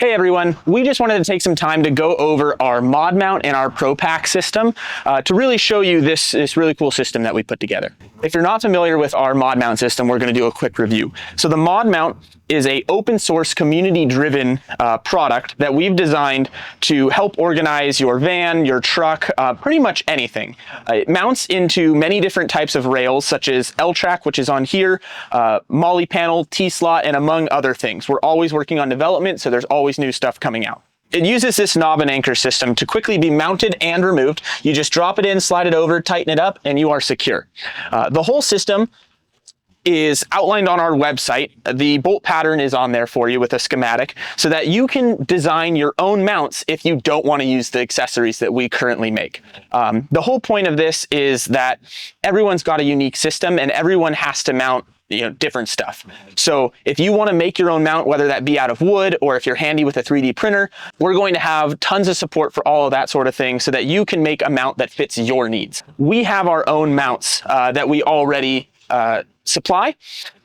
Hey everyone, we just wanted to take some time to go over our MODmount and our Propack system to really show you this really cool system that we put together. If you're not familiar with our MODmount system, we're going to do a quick review. So the MODmount is a open source community driven product that we've designed to help organize your van, your truck, pretty much anything. It mounts into many different types of rails such as L-track, which is on here, molle panel, T-slot, and among other things. We're always working on development, so there's always new stuff coming out. It uses this knob and anchor system to quickly be mounted and removed. You just drop it in, slide it over, tighten it up, and you are secure. The whole system is outlined on our website. The bolt pattern is on there for you with a schematic so that you can design your own mounts if you don't want to use the accessories that we currently make. The whole point of this is that everyone's got a unique system and everyone has to mount different stuff. So if you want to make your own mount, whether that be out of wood or if you're handy with a 3D printer, we're going to have tons of support for all of that sort of thing so that you can make a mount that fits your needs. We have our own mounts that we already supply.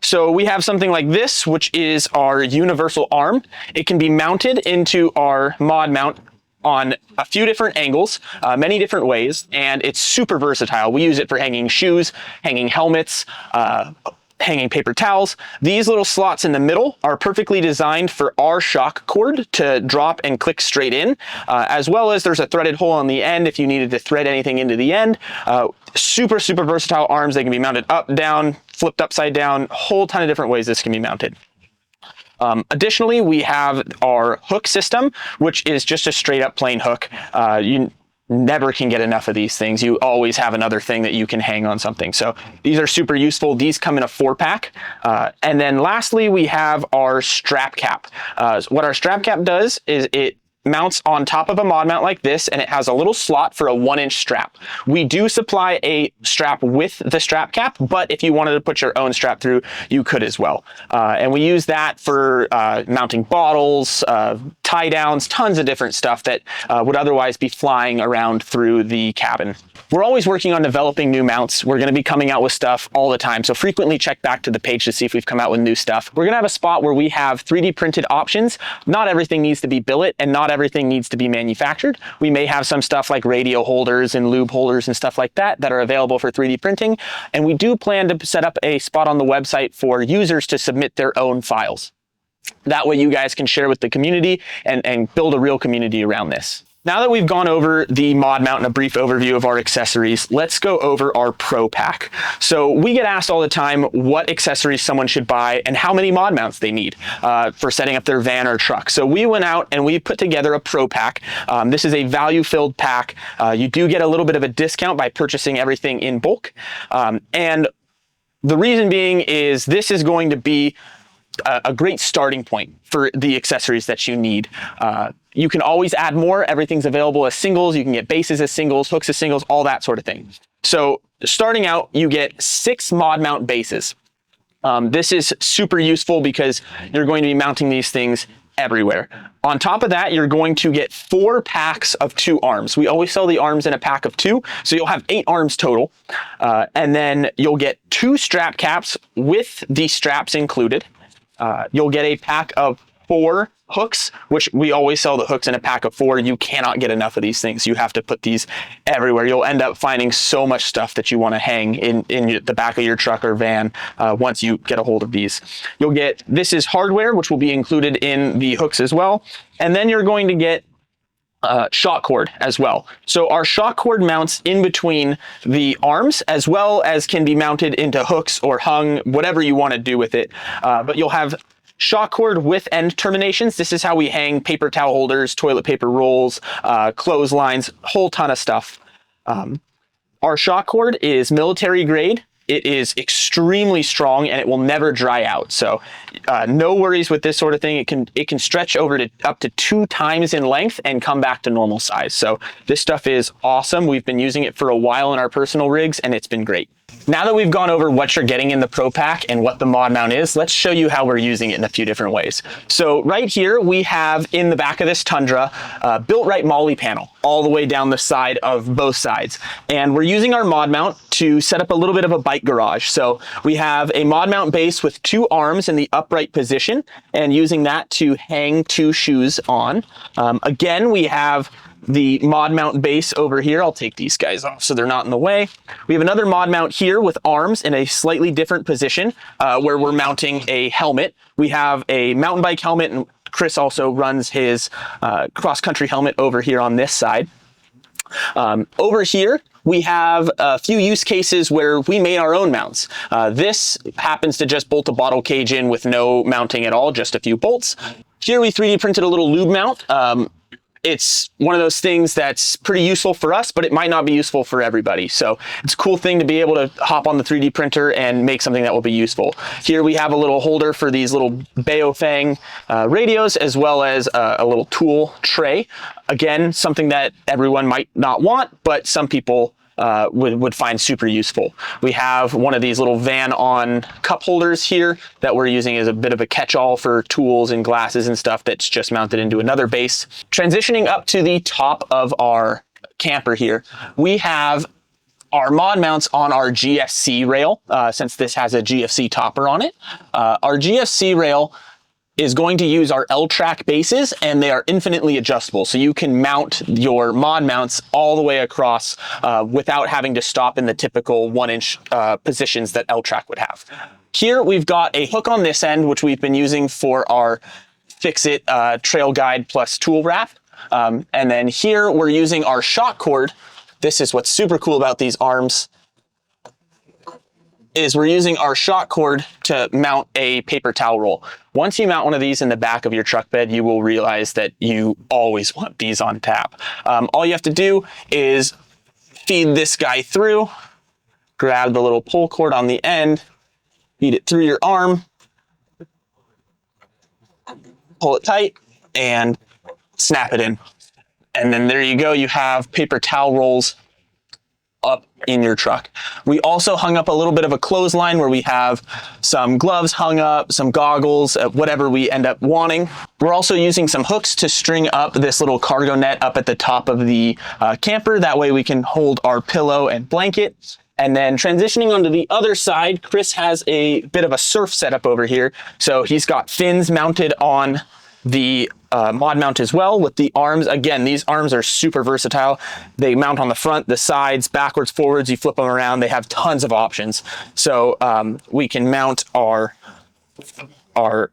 So we have something like this, which is our universal arm. It can be mounted into our MODmount on a few different angles, many different ways, and it's super versatile. We use it for hanging shoes, hanging helmets, hanging paper towels. These little slots in the middle are perfectly designed for our shock cord to drop and click straight in, as well as there's a threaded hole on the end if you needed to thread anything into the end. Super versatile arms. They can be mounted up, down, flipped upside down, a whole ton of different ways this can be mounted. Additionally, we have our hook system, which is just a straight up plain hook. You never can get enough of these things. You always have another thing that you can hang on something. So these are super useful. These come in a 4-pack. And then lastly, we have our strap cap. What our strap cap does is it mounts on top of a MODmount like this, and it has a little slot for a 1-inch strap. We do supply a strap with the strap cap, but if you wanted to put your own strap through, you could as well. And we use that for mounting bottles, tie downs, tons of different stuff that would otherwise be flying around through the cabin. We're always working on developing new mounts. We're going to be coming out with stuff all the time. So frequently check back to the page to see if we've come out with new stuff. We're going to have a spot where we have 3D printed options. Not everything needs to be billet and not everything needs to be manufactured. We may have some stuff like radio holders and lube holders and stuff like that are available for 3D printing. And we do plan to set up a spot on the website for users to submit their own files. That way you guys can share with the community and build a real community around this. Now that we've gone over the MODmount and a brief overview of our accessories, let's go over our Propack. So we get asked all the time what accessories someone should buy and how many MODmounts they need for setting up their van or truck. So we went out and we put together a Propack. This is a value-filled pack. You do get a little bit of a discount by purchasing everything in bulk. And the reason being is this is going to be a great starting point for the accessories that you need. You can always add more. Everything's available as singles. You can get bases as singles, hooks as singles, all that sort of thing. So starting out, you get 6 MODmount bases. This is super useful because you're going to be mounting these things everywhere. On top of that, you're going to get 4 packs of 2 arms. We always sell the arms in a pack of 2, so you'll have 8 arms total. And then you'll get 2 strap caps with the straps included. You'll get a pack of 4 hooks, which we always sell the hooks in a pack of 4. You cannot get enough of these things. You have to put these everywhere. You'll end up finding so much stuff that you want to hang in the back of your truck or van once you get a hold of these. You'll get, this is hardware, which will be included in the hooks as well. And then you're going to get shock cord as well. So our shock cord mounts in between the arms as well as can be mounted into hooks or hung, whatever you want to do with it. But you'll have shock cord with end terminations. This is how we hang paper towel holders, toilet paper rolls, clotheslines, whole ton of stuff. Our shock cord is military grade. It is extremely strong and it will never dry out. So no worries with this sort of thing. It can stretch over to up to 2 times in length and come back to normal size. So this stuff is awesome. We've been using it for a while in our personal rigs and it's been great. Now that we've gone over what you're getting in the Propack and what the MODmount is, let's show you how we're using it in a few different ways. So right here, we have in the back of this Tundra, BuiltRight molle panel all the way down the side of both sides. And we're using our MODmount to set up a little bit of a bike garage. So we have a MODmount base with 2 arms in the upright position and using that to hang 2 shoes on. Again, we have the MODmount base over here. I'll take these guys off so they're not in the way. We have another MODmount here with arms in a slightly different position where we're mounting a helmet. We have a mountain bike helmet, and Chris also runs his cross-country helmet over here on this side. Over here, we have a few use cases where we made our own mounts. This happens to just bolt a bottle cage in with no mounting at all, just a few bolts. Here we 3D printed a little lube mount. It's one of those things that's pretty useful for us, but it might not be useful for everybody. So it's a cool thing to be able to hop on the 3D printer and make something that will be useful. Here we have a little holder for these little Baofeng radios, as well as a little tool tray. Again, something that everyone might not want, but some people would find super useful. We have one of these little Van-On cup holders here that we're using as a bit of a catch-all for tools and glasses and stuff that's just mounted into another base. Transitioning up to the top of our camper here, we have our MODmounts on our GFC rail, since this has a GFC topper on it. Our GFC rail is going to use our L-track bases, and they are infinitely adjustable. So you can mount your MODmounts all the way across without having to stop in the typical 1-inch positions that L-track would have. Here we've got a hook on this end, which we've been using for our Fix-It trail guide plus tool wrap. And then here we're using our shock cord. This is what's super cool about these arms, is we're using our shock cord to mount a paper towel roll. Once you mount one of these in the back of your truck bed, you will realize that you always want these on tap. All you have to do is feed this guy through, grab the little pull cord on the end, feed it through your arm, pull it tight, and snap it in. And then there you go, you have paper towel rolls up in your truck. We also hung up a little bit of a clothesline where we have some gloves hung up, some goggles, whatever we end up wanting. We're also using some hooks to string up this little cargo net up at the top of the camper. That way we can hold our pillow and blanket. And then transitioning onto the other side, Chris has a bit of a surf setup over here. So he's got fins mounted on the MODmount as well with the arms. Again, these arms are super versatile. They mount on the front, the sides, backwards, forwards. You flip them around. They have tons of options. So we can mount our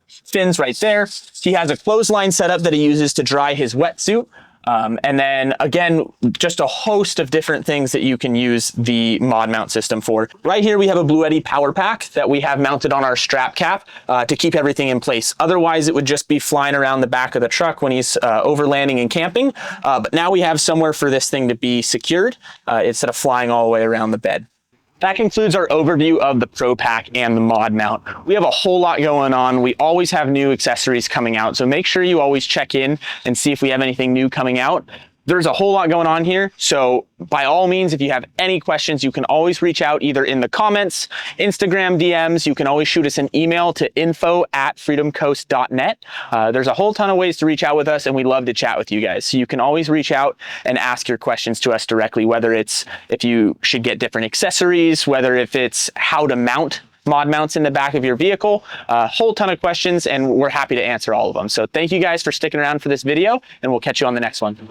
fins right there. He has a clothesline setup that he uses to dry his wetsuit. And then again, just a host of different things that you can use the MODmount system for. Right here, we have a Bluetti power pack that we have mounted on our strap cap to keep everything in place. Otherwise, it would just be flying around the back of the truck when he's overlanding and camping. But now we have somewhere for this thing to be secured instead of flying all the way around the bed. That concludes our overview of the Propack and the MODmount. We have a whole lot going on. We always have new accessories coming out, so make sure you always check in and see if we have anything new coming out. There's a whole lot going on here, so by all means, if you have any questions, you can always reach out either in the comments, Instagram DMs. You can always shoot us an email to info@freedomcoast.net. There's a whole ton of ways to reach out with us, and we'd love to chat with you guys. So you can always reach out and ask your questions to us directly, whether it's if you should get different accessories, whether if it's how to mount MODmounts in the back of your vehicle, a whole ton of questions, and we're happy to answer all of them. So thank you guys for sticking around for this video, and we'll catch you on the next one.